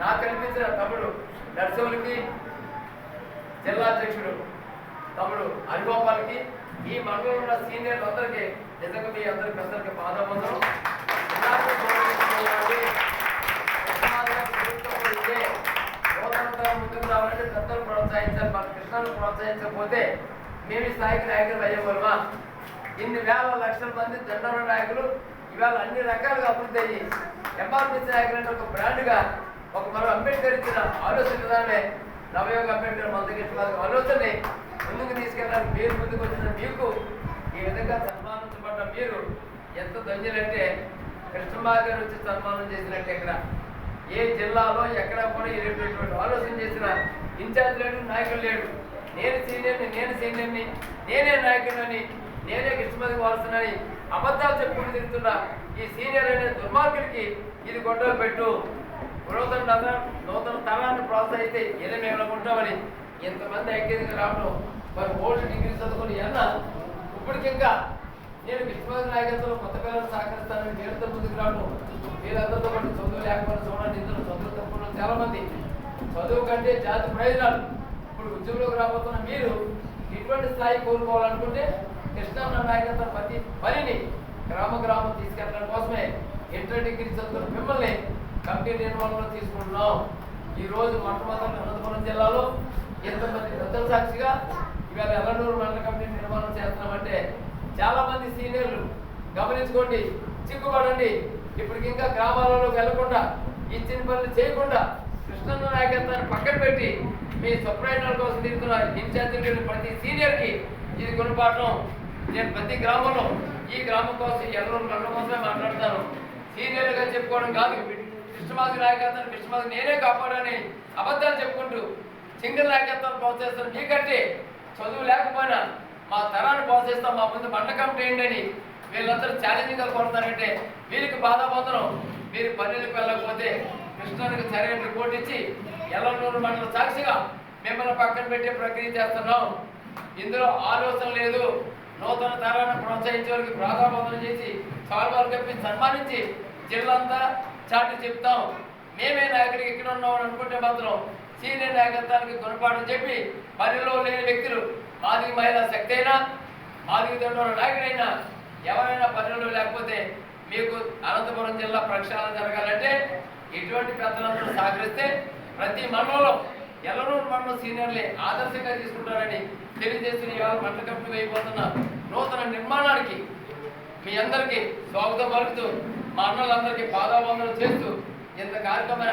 నాకు కనిపించిన తమ్ముడు నర్సవులకి, జిల్లా అధ్యక్షుడు తమ్ముడు హరిగోపాల్కి, ఈ మండలంలో ఉన్న సీనియర్లు అందరికీ నిజంగా మీ అందరికి అందరికీ పాదవందనం. ముందుకు రావాలంటే పెద్దలు ప్రోత్సహించాలి. మన కృష్ణను ప్రోత్సహించకపోతే మేము ఈ స్థాయికి నాయకులు అయ్యేవాళ్ళమా? ఇన్ని వేల లక్షల మంది దండల నాయకులు ఇవాళ అన్ని రకాలుగా అభివృద్ధి అయ్యి ఎంఆర్పిసి నాయకులు అంటే ఒక బ్రాండ్గా ఒక మనం అంబేద్కర్ ఇచ్చిన ఆలోచన విధానమే నవయోగ అంబేద్కర్ మందకృష్ణ ఆలోచనని ముందుకు తీసుకెళ్ళడానికి మీరు ముందుకు వచ్చిన మీకు ఈ విధంగా సన్మానించబడ్డ మీరు ఎంత ధన్యులంటే కృష్ణబాబు గారు వచ్చి సన్మానం చేసినట్టు ఇక్కడ ఏ జిల్లాలో ఎక్కడ కూడా ఇటువంటి ఆలోచన చేసిన ఇన్ఛార్జ్ లేడు, నాయకుడు లేడు. నేను సీనియర్ని, నేనే నాయకుడిని, నేనే కృష్ణబాబుకి వారసునని అబద్ధాలు చెప్పుకుంటూ తిరుగుతున్నా ఈ సీనియర్ అనే దుర్మార్గుడికి ఇది గొడవ పెట్టు. నూతన తరాన్ని ప్రోత్సహిస్తే ఏదో మేము ఉంటామని ఎంతమంది ఐక్యంగా రావడం, మరి ఓల్డ్ డిగ్రీ చదువుకుని అన్న ఇప్పటికి ఇంకా నేను కృష్ణబాబు నాయకత్వంలో కొత్త పిల్లలు సహకరిస్తానని పేరుతో ముందుకు రావడం, వీళ్ళందరితో పాటు చదువు లేకపోతే చూడండి, ఇందులో చదువు తప్పులు చాలా మంది చదువు కంటే జాతి ప్రయోజనాలు ఇప్పుడు ఉద్యోగంలోకి రాబోతున్న మీరు ఇటువంటి స్థాయి కోరుకోవాలనుకుంటే కృష్ణన్న నాయకత్వం ప్రతి పనిని గ్రామం తీసుకెళ్ళడం కోసమే ఇంటర్ డిగ్రీ చదువుకున్న మిమ్మల్ని కమిటీ నిర్మాణంలో తీసుకుంటున్నాం. ఈరోజు మొట్టమొదటి అనంతపురం జిల్లాలో ఎంతమంది పెద్దల సాక్షిగా ఇవాళ ఎల్లనూరు మండల కమిటీ నిర్మాణం చేస్తున్నామంటే చాలా మంది సీనియర్లు గమనించుకోండి, చిక్కుపడండి. ఇప్పటికి ఇంకా గ్రామాలలోకి వెళ్లకుండా ఇచ్చిన పనులు చేయకుండా కృష్ణన్న నాయకత్వాన్ని పక్కన పెట్టి మీ స్వప్రయోజనాల కోసం తిరుగుతున్న ఇన్ఛార్జీలు ప్రతి సీనియర్కి ఇది గుణపాఠం. నేను ప్రతి గ్రామంలో ఈ గ్రామం కోసం ఎల్లూరు మండలం కోసమే మాట్లాడతాను. సీనియర్లుగా చెప్పుకోవడం కాదు, కృష్ణబాబు నాయకత్వాన్ని కృష్ణబాబు నేనే కాపాడని అబద్ధాలు చెప్పుకుంటూ సింగిల్ నాయకత్వాన్ని ప్రోత్సహిస్తాను. మీకంటే చదువు లేకపోయినా మా తరాన్ని ప్రోత్సహిస్తాం, మా ముందు మండల కమిటీ ఏంటి అని వీళ్ళందరూ ఛాలెంజింగ్గా కోరుతారంటే వీరికి బాధాబంధనం. మీరు పల్లెలకు వెళ్ళకపోతే కృష్ణానికి సరైన రిపోర్ట్ ఇచ్చి ఎల్లనూరు మండల సాక్షిగా మిమ్మల్ని పక్కన పెట్టే ప్రక్రియ చేస్తున్నాం. ఇందులో ఆలోచన లేదు. నూతన తరాన్ని ప్రోత్సహించే వారికి బాధాబంధనం చేసి సాల్వాలు కప్పి సన్మానించి జిల్లంతా చాటి చెప్తాం. మేమే నాయకుడికి ఇక్కడ ఉన్నామని అనుకుంటే మాత్రం సీనియర్ నాయకత్వానికి గుణపాఠం చెప్పి పనిలో లేని వ్యక్తులు మాదిగ మహిళా శక్తి అయినా మాదిగ దండోర నాయకుడైనా ఎవరైనా పనిలో లేకపోతే మీకు అనంతపురం జిల్లా ప్రక్షాళన జరగాలంటే ఇటువంటి పెద్దలందరూ సహకరిస్తే ప్రతి మండలంలో ఎల్లనూరు మండలం సీనియర్లే ఆదర్శంగా తీసుకుంటారని తెలియజేస్తున్న ఇవాళ మండల కమిటీ అయిపోతున్న నూతన నిర్మాణానికి మీ అందరికీ స్వాగతం పలుకుతూ మా అన్నలందరికీ పాదాబంధనం చేస్తూ ఇంత కార్యక్రమం